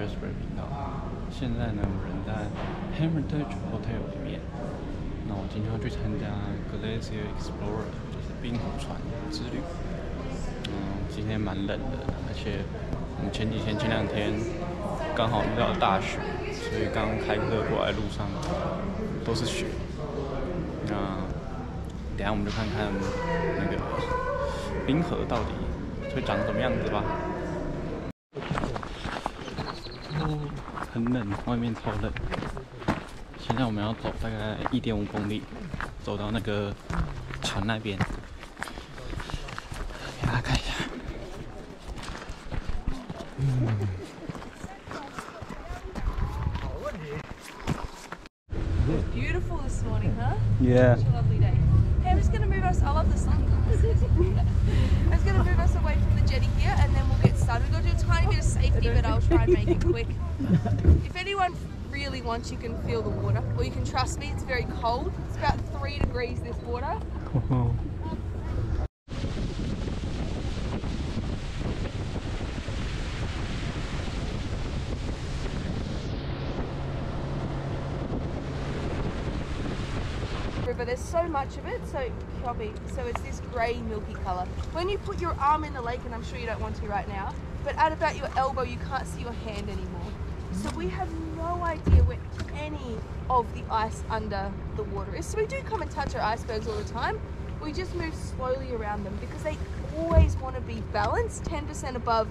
Jasper 频道。现在呢，我人在 Hermitage Hotel 里面。那我今天要去参加 Glacier Explorer， 就是冰湖船之旅。今天蛮冷的，而且我们前两天刚好遇到大雪，所以刚开课过来路上都是雪。那等一下我们就看看那个冰河到底会长什么样子吧。很冷，外面超冷。现在我们要走大概1.5公里，走到那个船那边。给大家看一下。Beautiful this morning, huh? Yeah. Such a lovely day. Hey, I'm just going to move us. I love the sun. I'm just going to move us away from the jetty here, and then we'll get started. We're going to do a tiny bit of safety, but I'll try and make it quick. If anyone really wants, you can feel the water, or you can trust me. It's very cold. It's about 3 degrees this water. River, there's so much of it, so it's this grey milky colour. When you put your arm in the lake, and I'm sure you don't want to right now, but at about your elbow you can't see your hand anymore. So we have no idea where any of the ice under the water is. So we do come and touch our icebergs all the time. We just move slowly around them because they always want to be balanced, 10% above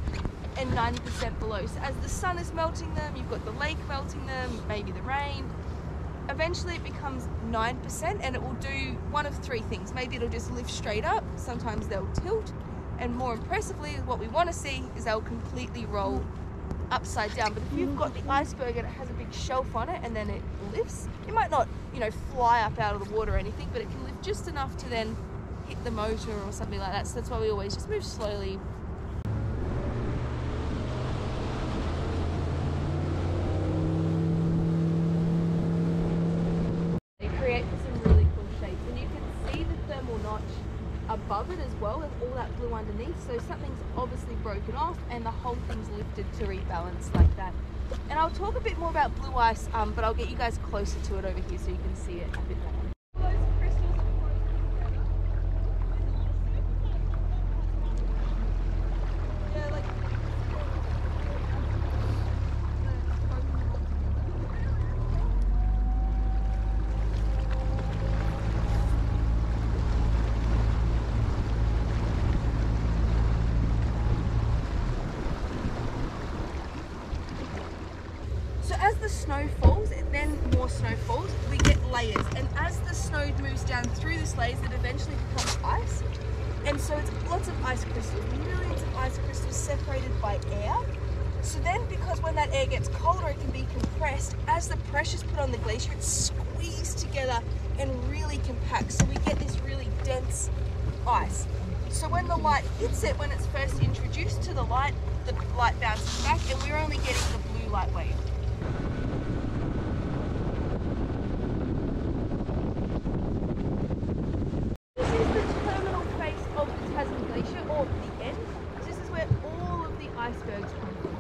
and 90% below. So as the sun is melting them, you've got the lake melting them, maybe the rain. Eventually it becomes 9% and it will do one of 3 things. Maybe it'll just lift straight up, sometimes they'll tilt, and more impressively, what we want to see is they'll completely roll upside down. But if you've got the iceberg and it has a big shelf on it and then it lifts, it might not, fly up out of the water or anything, but it can lift just enough to then hit the motor or something like that. So that's why we always just move slowly. Above it as well, with all that blue underneath, so something's obviously broken off and the whole thing's lifted to rebalance like that. And I'll talk a bit more about blue ice, but I'll get you guys closer to it over here so you can see it a bit more. As the snow falls, then more snow falls, we get layers, and as the snow moves down through these layers, it eventually becomes ice, and so it's lots of ice crystals, millions of ice crystals separated by air. So then, because when that air gets colder, it can be compressed. As the pressure's put on the glacier, it's squeezed together and really compact, so we get this really dense ice. So when the light hits it, when it's first introduced to the light bounces back, and we're only getting the blue light wave. This is the terminal face of the Tasman Glacier, or the end. This is where all of the icebergs come from.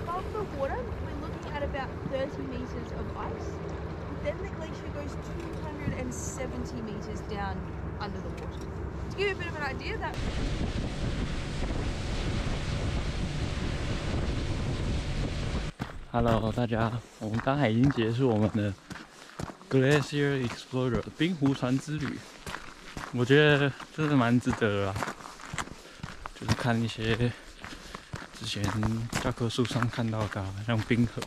Above the water, we're looking at about 30 meters of ice. Then the glacier goes 270 meters down under the water. To give you a bit of an idea, that Hello， 大家，我们刚才已经结束我们的 Glacier Explorer 冰湖船之旅。我觉得真的蛮值得的啦，就是看一些之前教科书上看到的，像冰河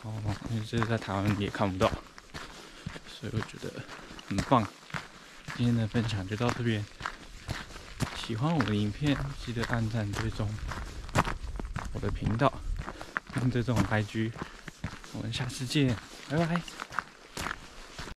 啊，因为这是在台湾也看不到，所以我觉得很棒。今天的分享就到这边，喜欢我的影片记得按赞追踪我的频道。跟着这种 IG， 我们下次见，拜拜。